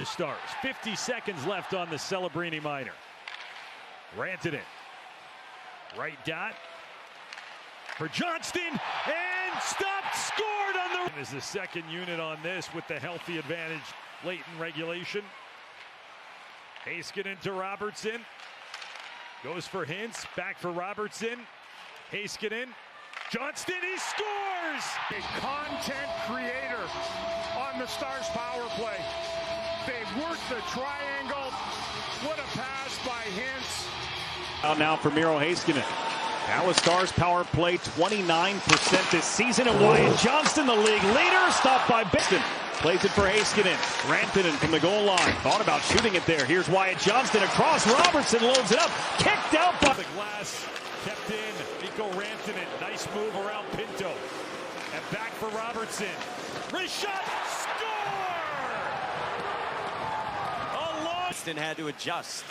The Stars, 50 seconds left on the Celebrini minor. Rantanen, right dot for Johnston, and stopped, scored on the... Is the second unit on this with the healthy advantage late in regulation. Heiskanen to Robertson, goes for Hintz, back for Robertson. Heiskanen, Johnston, he scores! A content creator on the Stars power play. They worked the triangle. What a pass by Hintz. Out now for Miro Heiskanen. Now with Stars power play 29% this season, and Wyatt Johnston, the league leader, stopped by Biston. Plays it for Heiskanen. Rantanen from the goal line. Thought about shooting it there. Here's Wyatt Johnston across. Robertson loads it up. Kicked out by the glass. Kept in. Mikko Rantanen. Nice move around Pinto. And back for Robertson. Wrist shot. Score! Johnston had to adjust.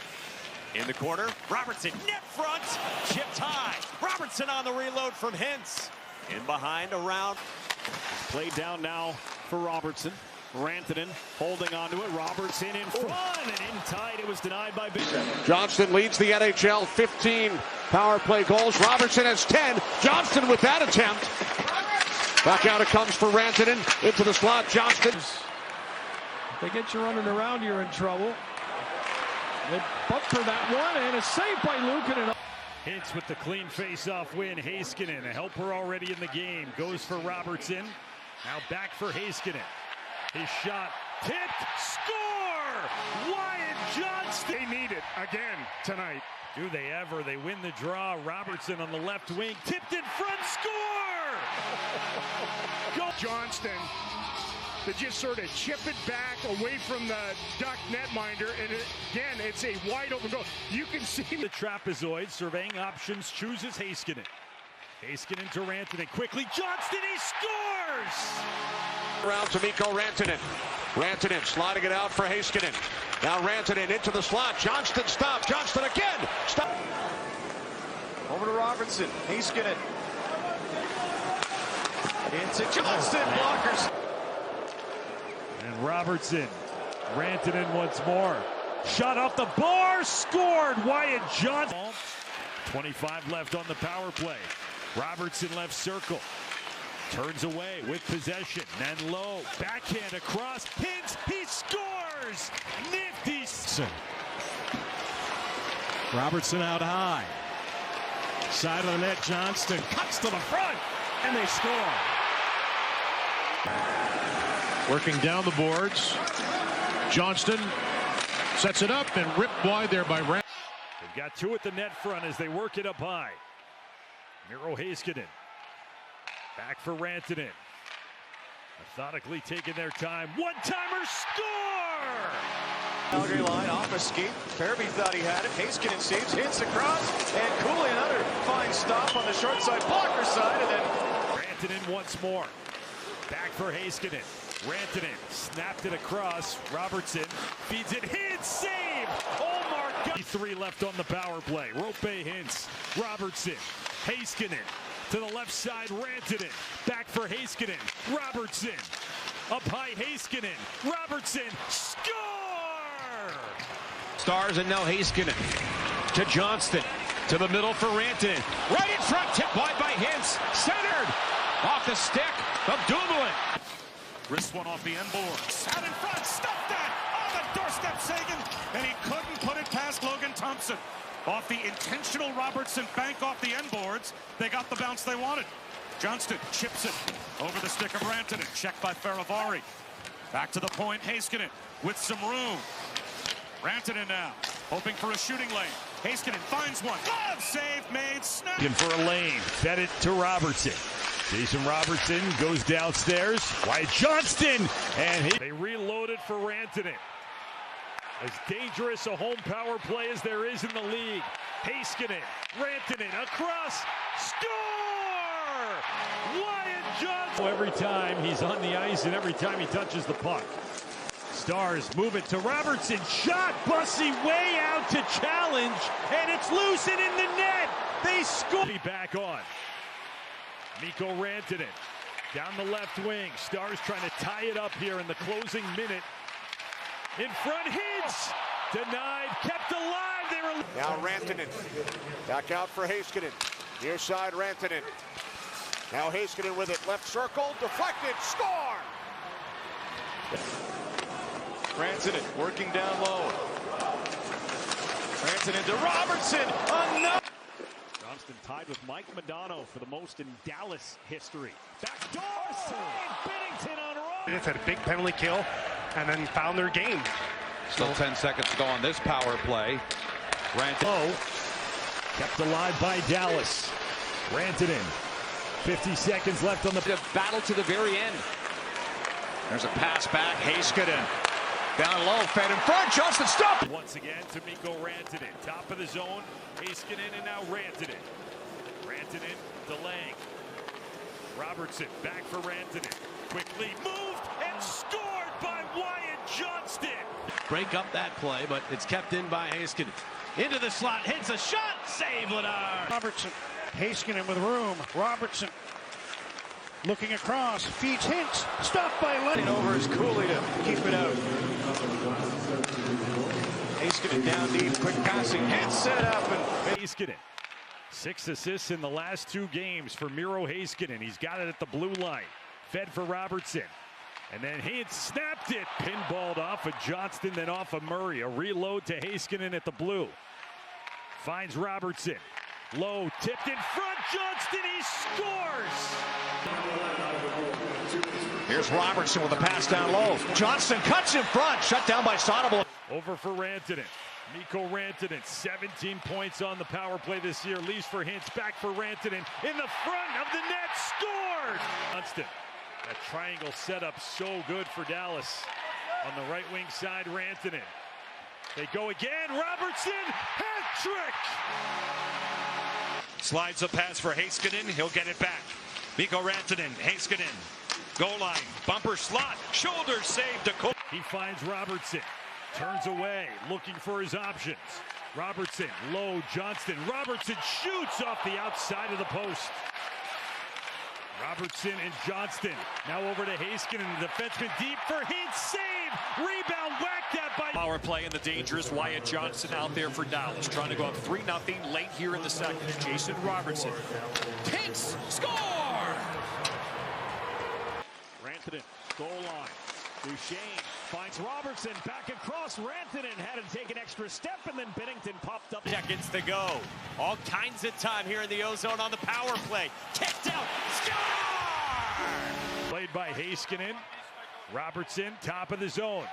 In the corner, Robertson, net front, chipped high. Robertson on the reload from Hintz. In behind, around. Played down now for Robertson. Rantanen holding onto it. Robertson in front and in tight. It was denied by Bishop. Johnston leads the NHL 15 power play goals. Robertson has 10. Johnston with that attempt. Back out it comes for Rantanen. Into the slot, Johnston. If they get you running around, you're in trouble. They bump for that one, and a save by Luukkonen. Hintz with the clean face-off win. Heiskanen, a helper already in the game, goes for Robertson. Now back for Heiskanen. His shot tipped, score! Wyatt Johnston. They need it again tonight. Do they ever? They win the draw. Robertson on the left wing, tipped in front, score! Go Johnston to just sort of chip it back away from the Duck netminder, and again, it's a wide open goal. You can see the trapezoid surveying options, chooses Heiskanen. Heiskanen to Rantanen, quickly, Johnston, he scores! Around to Mikko Rantanen. Rantanen sliding it out for Heiskanen. Now Rantanen into the slot. Johnston stopped. Johnston again. Stop. Over to Robertson. Heiskanen. Into Johnston. Blockers. And Robertson. Rantanen once more. Shot off the bar. Scored. Wyatt Johnston. 25 left on the power play. Robertson left circle. Turns away with possession. Then low. Backhand across. Hintz. He scores. Nifty. Robertson out high. Side of the net, Johnston cuts to the front, and they score. Working down the boards. Johnston sets it up and ripped wide there by Rand. They've got two at the net front as they work it up high. Miro Heiskanen. Back for Rantanen. Methodically taking their time. One-timer score! Calgary line off a skate. Fairby thought he had it. Heiskanen saves, hits across, and Cooley another fine stop on the short side, blocker side, and then Rantanen once more. Back for Heiskanen. Rantanen snapped it across. Robertson feeds it. Hintz, save! Omar got 3 left on the power play. Rope Hintz. Robertson. Heiskanen to the left side. Rantanen. Back for Heiskanen. Robertson. Up high Heiskanen. Robertson. Score! Stars and now Heiskanen to Johnston. To the middle for Rantanen. Right in front. Tipped wide by Hintz. Centered. Off the stick of Dumoulin. Wrist one off the end boards. Out in front, stuffed that on the doorstep, Sagan, and he couldn't put it past Logan Thompson. Off the intentional Robertson bank off the end boards, they got the bounce they wanted. Johnston chips it over the stick of Rantanen, checked by Faravari. Back to the point, Heiskanen with some room. Rantanen now, hoping for a shooting lane. Heiskanen finds one. Glove save made, snap. Looking for a lane, fed it to Robertson. Jason Robertson goes downstairs. Wyatt Johnston, and they reloaded for Rantanen. As dangerous a home power play as there is in the league. Heiskanen, Rantanen across, score! Wyatt Johnston. Every time he's on the ice and every time he touches the puck. Stars move it to Robertson. Shot, Bussy way out to challenge, and it's loose and in the net. They score. Back on. Mikko Rantanen down the left wing. Stars trying to tie it up here in the closing minute In front, hits. Denied, kept alive. They were Now Rantanen. Back out for Heiskanen. Near side Rantanen. Now Heiskanen with it. Left circle. Deflected. Score! Rantanen working down low. Rantanen to Robertson. Johnston tied with Mike Modano for the most in Dallas history. Backdoor save. Binnington on Robertson. It's had a big penalty kill and then found their game. Still 10 seconds to go on this power play. Rantanen. kept alive by Dallas. Rantanen. 50 seconds left on the battle to the very end. There's a pass back. Heiskanen down low, fed in front. Johnston stopped. Once again to Mikko Rantanen. Top of the zone. Heiskanen and now Rantanen. Rantanen delaying. Robertson back for Rantanen. Quickly moved and scored by Wyatt Johnston. Break up that play, but it's kept in by Heiskanen. Into the slot, hits a shot, save Ladar. Robertson, Heiskanen with room. Robertson looking across, feeds Hintz, stopped by Lennon. Over is Cooley to keep it out. Heiskanen down deep, quick passing, hit set up, and Heiskanen. 6 assists in the last 2 games for Miro Heiskanen. He's got it at the blue line. Fed for Robertson. And then Hintz snapped it. Pinballed off of Johnston, then off of Murray. A reload to Heiskanen at the blue. Finds Robertson. Low, tipped in front. Johnston, he scores! here's Robertson with a pass down low. Johnston cuts in front, shut down by Sonnable. Over for Rantanen. Mikko Rantanen, 17 points on the power play this year. Leaves for Hintz, back for Rantanen. In the front of the net, scored! Johnston. That triangle setup so good for Dallas. On the right wing side, Rantanen. They go again. Robertson, hat trick! Slides a pass for Heiskanen. He'll get it back. Mikko Rantanen, Heiskanen. Goal line, bumper slot, shoulder save to Cole. He finds Robertson. Turns away, looking for his options. Robertson, low, Johnston. Robertson shoots off the outside of the post. Robertson and Johnston. Now over to Heiskanen, the defenseman deep for Hintz, save! Rebound whacked at by... Power play and the dangerous Wyatt Johnston out there for Dallas. Trying to go up 3-0 late here in the second. Jason Robertson. Hintz, score! Rantanen, goal line. Duchesne finds Robertson back across. Rantanen had to take an extra step, and then Binnington popped up. Seconds to go. All kinds of time here in the O-zone on the power play. Kicked out. Score! Played by Heiskanen. Robertson, top of the zone.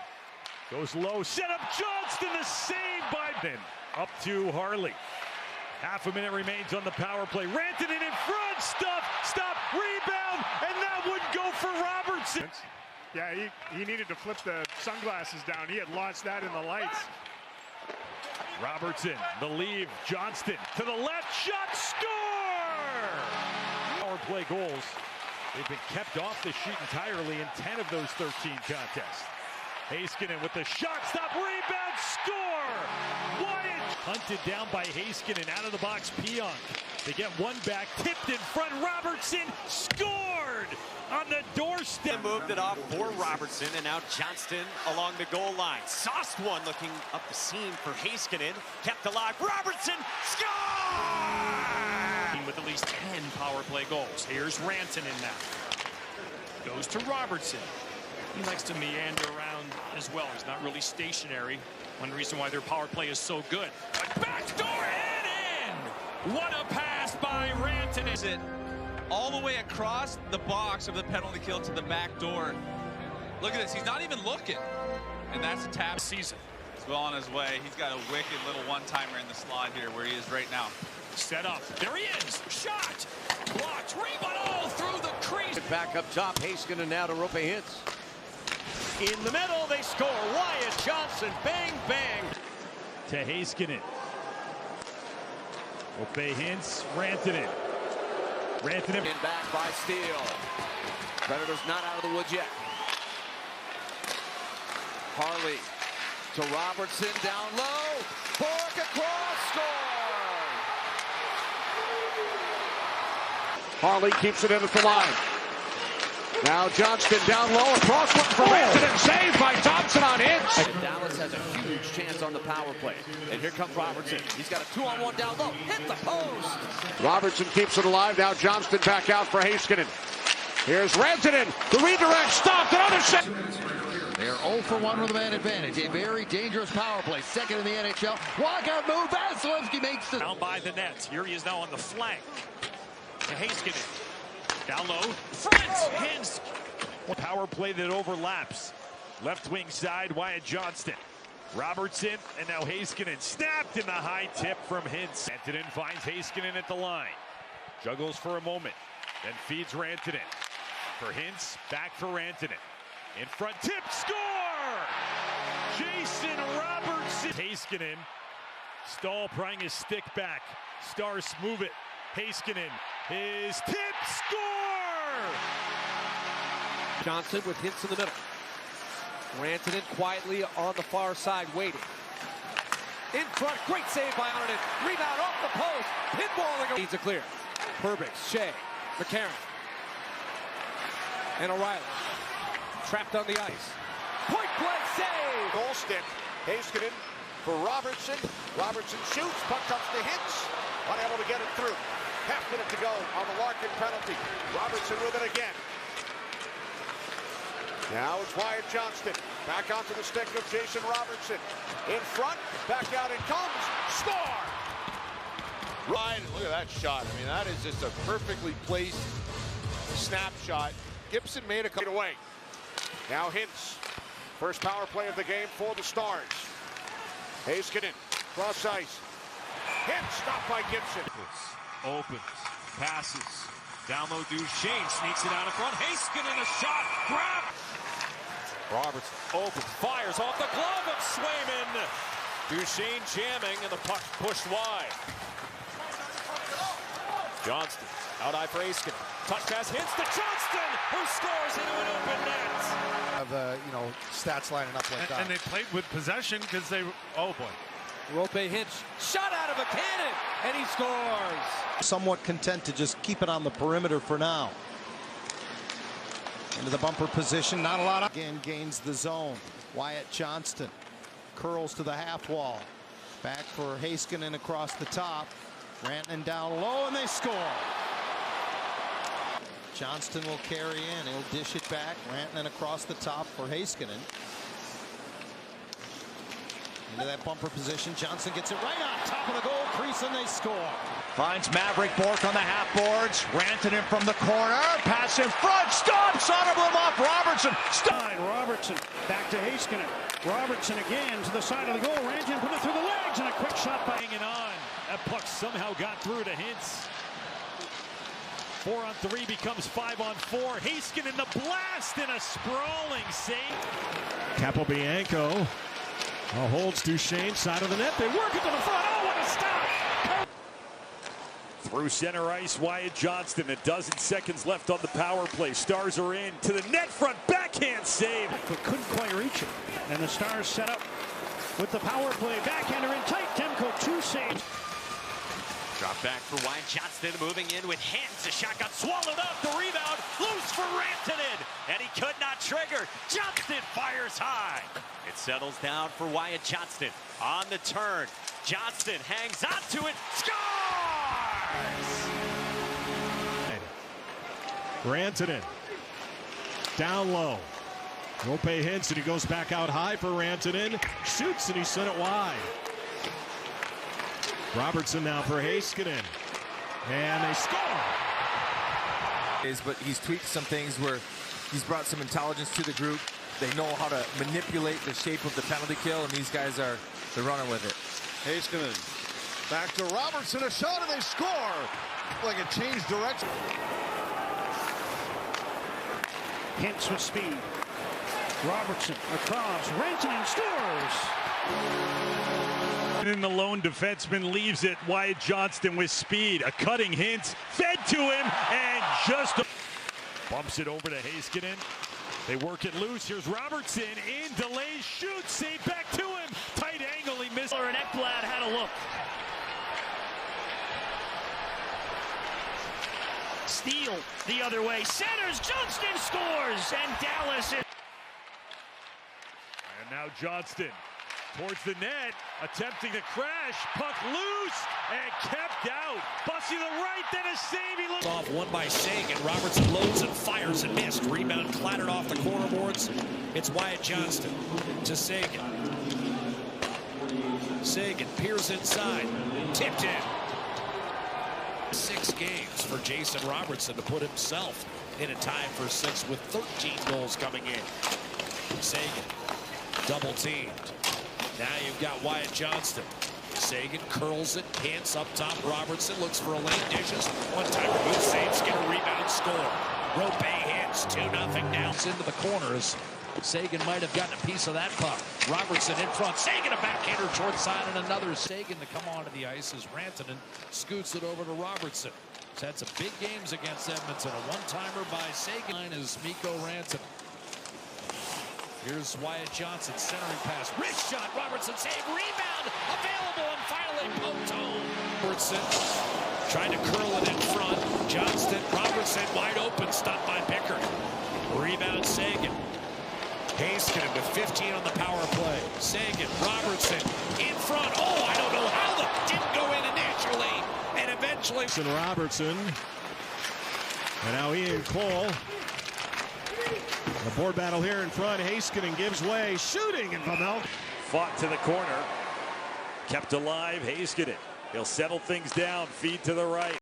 Goes low, set up Johnston, the save by Ben. Up to Harley. Half a minute remains on the power play. Rantanen in front, stop, rebound, and that would go for Robertson. Yeah, he needed to flip the sunglasses down. He had lost that in the lights. Robertson, the lead, Johnston to the left, shot, score! Power play goals. They've been kept off the sheet entirely in 10 of those 13 contests. Heiskanen with the shot, stop, rebound, score! Wyatt hunted down by Heiskanen, out of the box, Pionk. They get one back, tipped in front, Robertson scored on the doorstep. Moved it off for Robertson, and now Johnston along the goal line. Sauced one looking up the seam for Heiskanen. Kept alive, Robertson, score! With at least 10 power play goals. Here's Rantanen now. Goes to Robertson. He likes to meander around as well. He's not really stationary. One reason why their power play is so good. But backdoor head in! What a pass by Rantanen! Is it all the way across the box of the penalty kill to the back door? Look at this. He's not even looking. And that's a tap season. He's well on his way. He's got a wicked little one-timer in the slot here where he is right now. Set up. There he is. Shot. Blocked. Rebound all through the crease. Back up top. Heiskanen now to Roope Hintz. In the middle, they score. Wyatt Johnston. Bang, bang. To Heiskanen. Roope Hintz. Rantanen. In back by Steele. Predators not out of the woods yet. Harley to Robertson. Down low. Pork across. Score. Harley keeps it in at the line. Now Johnston down low, across one for Rantanen, saved by Thompson on hits. Dallas has a huge chance on the power play. And here comes Robertson. He's got a 2-on-1 down low. Hit the post. Robertson keeps it alive. Now Johnston back out for Heiskanen. Here's Rantanen. The redirect stopped. Another set. They're 0 for 1 with a man advantage. A very dangerous power play. Second in the NHL. Walkout move. Vasilevsky makes the... Down by the net. Here he is now on the flank. To Heiskanen. Down low. Front. Hands. Power play that overlaps. Left wing side, Wyatt Johnston. Robertson, and now Heiskanen snapped in the high tip from Hintz. Rantanen finds Heiskanen at the line. Juggles for a moment, then feeds Rantanen. For Hintz, back for Rantanen. In front, tip, score! Jason Robertson. Heiskanen, Stahl prying his stick back. Stars move it. Heiskanen, his tip, score! Johnston with hits in the middle. Rantanen quietly on the far side waiting. In front, great save by Arnold. Rebound off the post. Pinballing. Needs a clear. Perbix, Shea, McCarron. And O'Reilly. Trapped on the ice. Point blank save. Goal stick. Heiskanen for Robertson. Robertson shoots. Puck comes to Hintz. Unable to get it through. Half minute to go on the Larkin penalty. Robertson with it again. Now it's Wyatt Johnston. Back onto the stick of Jason Robertson. In front. Back out it comes. Score! Ryan, look at that shot. I mean, that is just a perfectly placed snapshot. Gibson made a couple away. Now Hintz. First power play of the game for the Stars. Heiskanen. Cross ice. Hintz stopped by Gibson. Opens. Passes. Down low, Duchesne sneaks it out in front. Heiskanen, a shot. Grab. Robertson opens, fires off the glove of Swayman. Duchesne jamming, and the puck pushed wide. Johnston out eye for Heiskanen. Touch pass hits to Johnston, who scores into an open net. Have stats lining up like that. And they played with possession because they. Oh boy. Rope Hinch shot out of a cannon, and he scores. Somewhat content to just keep it on the perimeter for now. Into the bumper position, not a lot of... Again, gains the zone. Wyatt Johnston curls to the half wall. Back for Heiskanen across the top. Rantanen down low, and they score. Johnston will carry in. He'll dish it back. Rantanen across the top for Heiskanen. Into that bumper position. Johnston gets it right on top of the goal crease, and they score. Finds Maverick Bourque on the half boards. Rantanen from the corner. Pass in front. Stop. Soderblom off Robertson. Stein. Robertson back to Heiskanen. Robertson again to the side of the goal. Rantanen put it through the legs, and a quick shot by hanging on. That puck somehow got through to Hintz. 4-on-3 becomes 5-on-4. Heiskanen the blast and a sprawling save. Capobianco holds Duchesne, side of the net. They work it to the front. Oh, what a stop! Through center ice, Wyatt Johnston. A dozen seconds left on the power play. Stars are in to the net front. Backhand save. But couldn't quite reach it. And the Stars set up with the power play. Backhander in tight. Demko 2 saves. Drop back for Wyatt Johnston, moving in with hands. The shot got swallowed up. The rebound loose for Rantanen, and he could not trigger. Johnston fires high. It settles down for Wyatt Johnston on the turn. Johnston hangs onto it. Scores! Rantanen down low. Rope hits, and he goes back out high for Rantanen. Shoots, and he sent it wide. Robertson now for Heiskanen, and they score. But he's tweaked some things where he's brought some intelligence to the group. They know how to manipulate the shape of the penalty kill, and these guys are running with it. Heiskanen back to Robertson, a shot, and they score. Like it changed direction. Hintz with speed. Robertson across. Rantanen scores. In the lone defenseman leaves it. Wyatt Johnston with speed. A cutting Hintz fed to him, and just bumps it over to Heiskanen. They work it loose. Here's Robertson in, delays, shoots, save back to him. Tight angle, he missed. And Ekblad had a look. steal the other way. Centers, Johnston scores, and Dallas is... And now Johnston towards the net, attempting to crash, puck loose, and kept out. Busting the right, then a save. He looks off one by Sagan. Robertson loads and fires and missed. Rebound clattered off the corner boards. It's Wyatt Johnston to Sagan. Sagan peers inside, tipped in. 6 games for Jason Robertson to put himself in a tie for 6 with 13 goals coming in. Sagan double teamed. Now you've got Wyatt Johnston. Sagan curls it, pants up top. Robertson looks for a lane, dishes. One-timer, good saves, get a rebound, score. Rope hits, 2-0 down. It's into the corners. Sagan might have gotten a piece of that puck. Robertson in front. Sagan a backhander short side and another. Sagan to come onto the ice as Rantanen scoots it over to Robertson. He's had some big games against Edmonton. A one-timer by Sagan is Mikko Rantanen. Here's Wyatt Johnson, centering pass. Wrist shot, Robertson save, rebound, available, and finally poked home. Robertson trying to curl it in front. Johnston, Robertson wide open, stopped by Pickard. Rebound, Sagan. Heiskanen with 15 on the power play. Sagan, Robertson in front. Oh, I don't know how the didn't go in initially, and eventually. Robertson, and now Ian Cole. The board battle here in front. Heiskanen gives way, shooting, and Hamel fought to the corner, kept alive. Heiskanen, he'll settle things down, feed to the right.